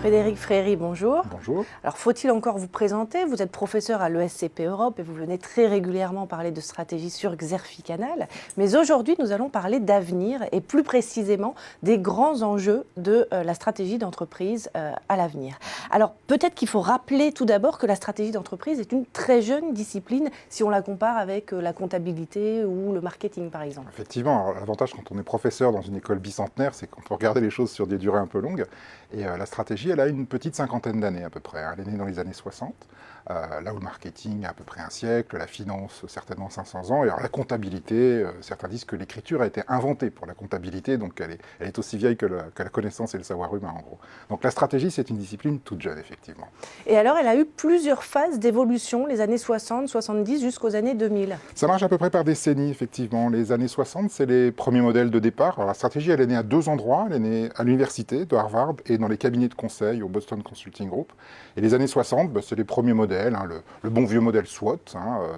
Frédéric Fréry, bonjour. Bonjour. Alors, faut-il encore vous présenter? Vous êtes professeur à l'ESCP Europe et vous venez très régulièrement parler de stratégie sur Xerfi Canal. Mais aujourd'hui, nous allons parler d'avenir et plus précisément des grands enjeux de la stratégie d'entreprise à l'avenir. Alors, peut-être qu'il faut rappeler tout d'abord que la stratégie d'entreprise est une très jeune discipline si on la compare avec la comptabilité ou le marketing, par exemple. Effectivement, l'avantage quand on est professeur dans une école bicentenaire, c'est qu'on peut regarder les choses sur des durées un peu longues. Et la stratégie, elle a une petite cinquantaine d'années à peu près. Elle est née dans les années 60, là où le marketing a à peu près un siècle, la finance certainement 500 ans, et alors la comptabilité, certains disent que l'écriture a été inventée pour la comptabilité, donc elle est aussi vieille que la connaissance et le savoir humain en gros. Donc la stratégie, c'est une discipline toute jeune, effectivement. Et alors, elle a eu plusieurs phases d'évolution, les années 60, 70 jusqu'aux années 2000. Ça marche à peu près par décennies, effectivement. Les années 60, c'est les premiers modèles de départ. Alors, la stratégie, elle est née à deux endroits. Elle est née à l'université de Harvard et dans les cabinets de conseil au Boston Consulting Group. Et les années 60, c'est les premiers modèles, le bon vieux modèle SWOT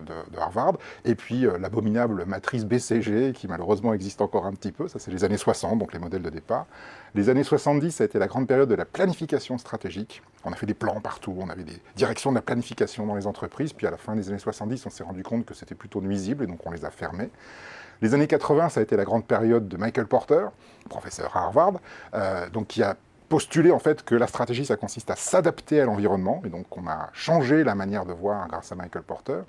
de Harvard, et puis l'abominable matrice BCG, qui malheureusement existe encore un petit peu. Ça, c'est les années 60, donc les modèles de départ. Les années 70, ça a été la grande période de la planification stratégique. On a fait des plans partout, on avait des directions de la planification dans les entreprises, puis à la fin des années 70, on s'est rendu compte que c'était plutôt nuisible, et donc on les a fermés. Les années 80, ça a été la grande période de Michael Porter, professeur à Harvard, donc qui a postulé en fait que la stratégie, ça consiste à s'adapter à l'environnement, et donc on a changé la manière de voir grâce à Michael Porter.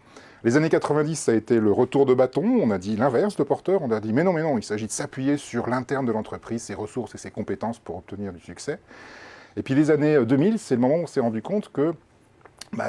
Les années 90, ça a été le retour de bâton, on a dit l'inverse de Porter, on a dit mais non, il s'agit de s'appuyer sur l'interne de l'entreprise, ses ressources et ses compétences pour obtenir du succès. Et puis les années 2000, c'est le moment où on s'est rendu compte que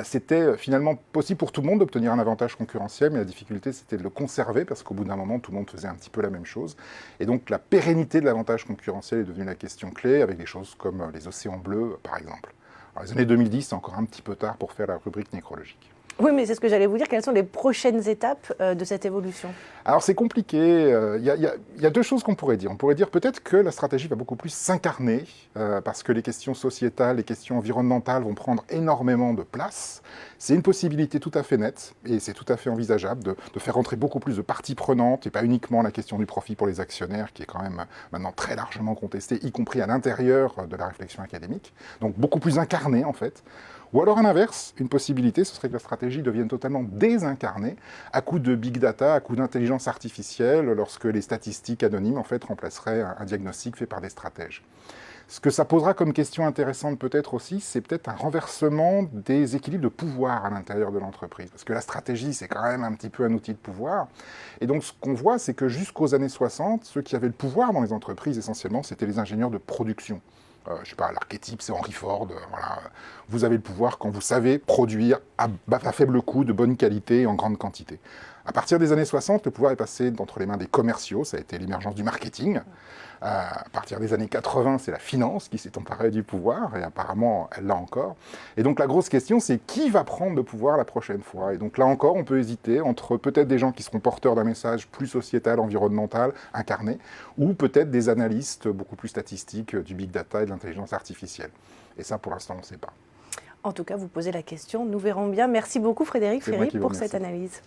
c'était finalement possible pour tout le monde d'obtenir un avantage concurrentiel, mais la difficulté c'était de le conserver parce qu'au bout d'un moment tout le monde faisait un petit peu la même chose. Et donc la pérennité de l'avantage concurrentiel est devenue la question clé avec des choses comme les océans bleus par exemple. Alors, les années 2010, c'est encore un petit peu tard pour faire la rubrique nécrologique. Oui, mais c'est ce que j'allais vous dire. Quelles sont les prochaines étapes de cette évolution? Alors c'est compliqué. Il y a deux choses qu'on pourrait dire. On pourrait dire peut-être que la stratégie va beaucoup plus s'incarner parce que les questions sociétales, les questions environnementales vont prendre énormément de place. C'est une possibilité tout à fait nette et c'est tout à fait envisageable de faire rentrer beaucoup plus de parties prenantes et pas uniquement la question du profit pour les actionnaires qui est quand même maintenant très largement contestée, y compris à l'intérieur de la réflexion académique. Donc beaucoup plus incarnée en fait. Ou alors à l'inverse, une possibilité, ce serait que la stratégie devienne totalement désincarnée à coup de big data, à coup d'intelligence artificielle, lorsque les statistiques anonymes en fait remplaceraient un diagnostic fait par des stratèges. Ce que ça posera comme question intéressante peut-être aussi, c'est peut-être un renversement des équilibres de pouvoir à l'intérieur de l'entreprise. Parce que la stratégie, c'est quand même un petit peu un outil de pouvoir. Et donc ce qu'on voit, c'est que jusqu'aux années 60, ceux qui avaient le pouvoir dans les entreprises, essentiellement, c'était les ingénieurs de production. Je ne sais pas, l'archétype, c'est Henry Ford. Voilà. Vous avez le pouvoir quand vous savez produire à faible coût, de bonne qualité et en grande quantité. À partir des années 60, le pouvoir est passé entre les mains des commerciaux, ça a été l'émergence du marketing. À partir des années 80, c'est la finance qui s'est emparée du pouvoir, et apparemment, elle l'a encore. Et donc la grosse question, c'est qui va prendre le pouvoir la prochaine fois? Et donc là encore, on peut hésiter entre peut-être des gens qui seront porteurs d'un message plus sociétal, environnemental, incarné, ou peut-être des analystes beaucoup plus statistiques du big data et de l'intelligence artificielle. Et ça, pour l'instant, on ne sait pas. En tout cas, vous posez la question, nous verrons bien. Merci beaucoup Frédéric Fréry pour cette analyse.